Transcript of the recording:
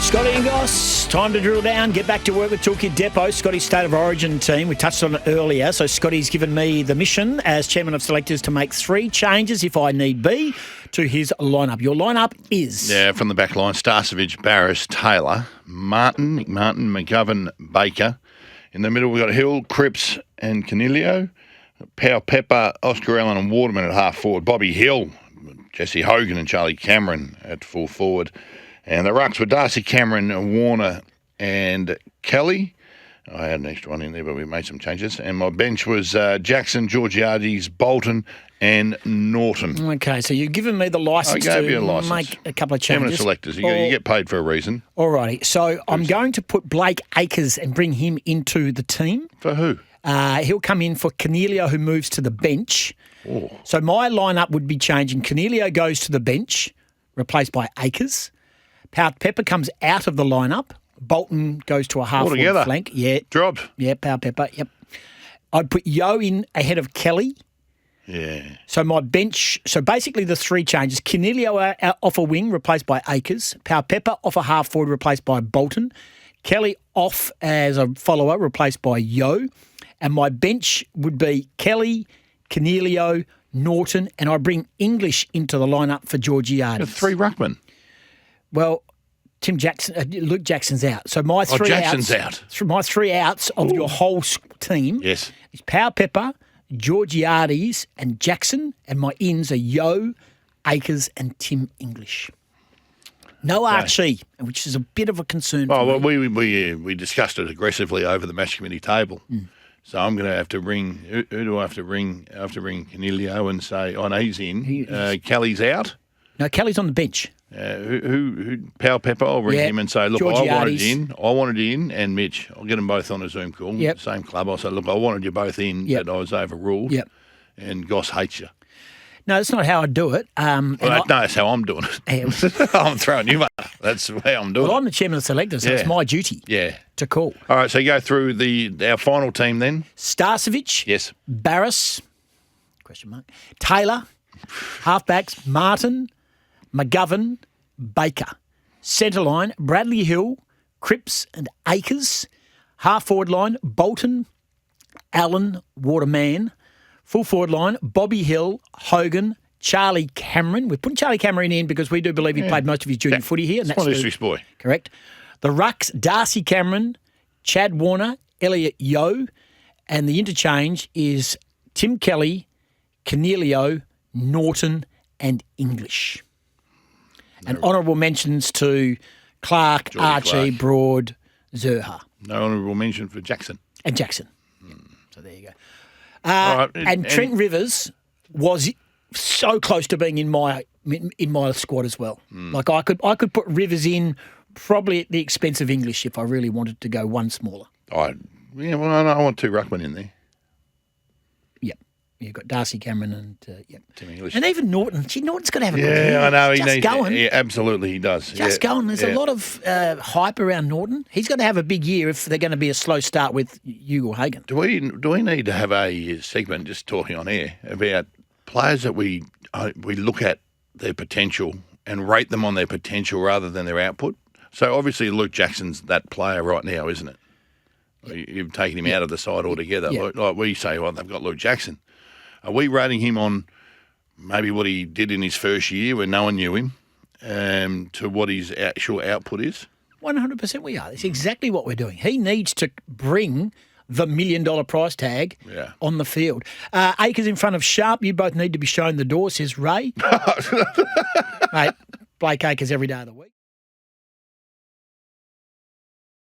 Scotty and Goss, time to drill down, get back to work with Toolkit Depot, Scotty's State of Origin team. We touched on it earlier, so Scotty's given me the mission as Chairman of Selectors to make 3 changes, if I need be, to his lineup. Your lineup is? Yeah, from the back line, Starcevich, Barris, Taylor, Nick Martin, McGovern, Baker. In the middle, we've got Hill, Cripps and Canelio. Powell, Pepper, Oscar Allen and Waterman at half forward. Bobby Hill, Jesse Hogan and Charlie Cameron at full forward. And the rucks were Darcy Cameron, Warner and Kelly. I had an extra one in there, but we made some changes. And my bench was Jackson, Georgiades, Bolton and Norton. Okay, so you've given me the licence to make a couple of changes. Chairman of Selectors, you get paid for a reason. All righty, so I'm going to put Blake Acres and bring him into the team. For who? He'll come in for Canelio, who moves to the bench. Oh. So my lineup would be changing. Canelio goes to the bench, replaced by Acres. Pepper comes out of the lineup. Bolton goes to a half-forward flank. Yeah. Dropped. Yeah, Pepper, yep. I'd put Yo in ahead of Kelly. Yeah. So my bench, so basically the 3 changes. Canelio off a wing, replaced by Acres. Pepper off a half-forward, replaced by Bolton. Kelly off as a follower, replaced by Yo. And my bench would be Kelly, Canelio, Norton, and I bring English into the lineup for Georgiades. 3 ruckmen. Well, Luke Jackson's out. So my 3 Jackson's outs, out. My 3 outs of your whole team is Pepper, Georgiades and Jackson, and my ins are Yo, Acres and Tim English. No Archie, which is a bit of a concern for me. Well, we discussed it aggressively over the match committee table. So I'm going to have to ring. Who do I have to ring? I have to ring Canelio and say, "Oh no, he's in." Kelly's out. No, Kelly's on the bench. Who Powell Pepper? I'll ring him and say, "Look, I wanted in, and Mitch. I'll get them both on a Zoom call. Yep. Same club. I'll say, look, I wanted you both in, but I was overruled. Yep. And Goss hates you. No, that's not how I do it. That's how I'm doing it. I'm throwing you up. That's the way I'm doing it. Well, I'm the chairman of the selectors, so it's my duty to call. All right, so go through our final team then. Starcevich. Yes. Barris. Question mark. Taylor. Halfbacks. Martin. McGovern. Baker. Centre line. Bradley Hill. Cripps and Acres. Half forward line. Bolton. Allen. Waterman. Full forward line, Bobby Hill, Hogan, Charlie Cameron. We're putting Charlie Cameron in because we do believe he played most of his junior footy here. And that's my district's boy. Correct. The rucks, Darcy Cameron, Chad Warner, Elliot Yo, and the interchange is Tim Kelly, Canelio, Norton and English. And honourable mentions to Clark, Archie, Broad, Zerha. No honourable mention for Jackson. And Jackson. So there you go. And Trent Rivers was so close to being in my squad as well. Like I could put Rivers in probably at the expense of English if I really wanted to go one smaller. I want 2 ruckmen in there. Yep. You've got Darcy Cameron and Tim English. And even Norton. Norton's got to have a good year. Yeah, I know. He needs going. Yeah, absolutely he does. Just going. There's a lot of hype around Norton. He's going to have a big year if they're going to be a slow start with Hugo Hagan. Do we need to have a segment just talking on air about players that we look at their potential and rate them on their potential rather than their output? So obviously Luke Jackson's that player right now, isn't it? You've taken him out of the side altogether. Yeah. Like we say, well, they've got Luke Jackson. Are we rating him on maybe what he did in his first year when no one knew him to what his actual output is? 100% we are. That's exactly what we're doing. He needs to bring the $1 million price tag on the field. Acres in front of Sharp. You both need to be shown the door, says Ray. Mate, Blake Acres every day of the week.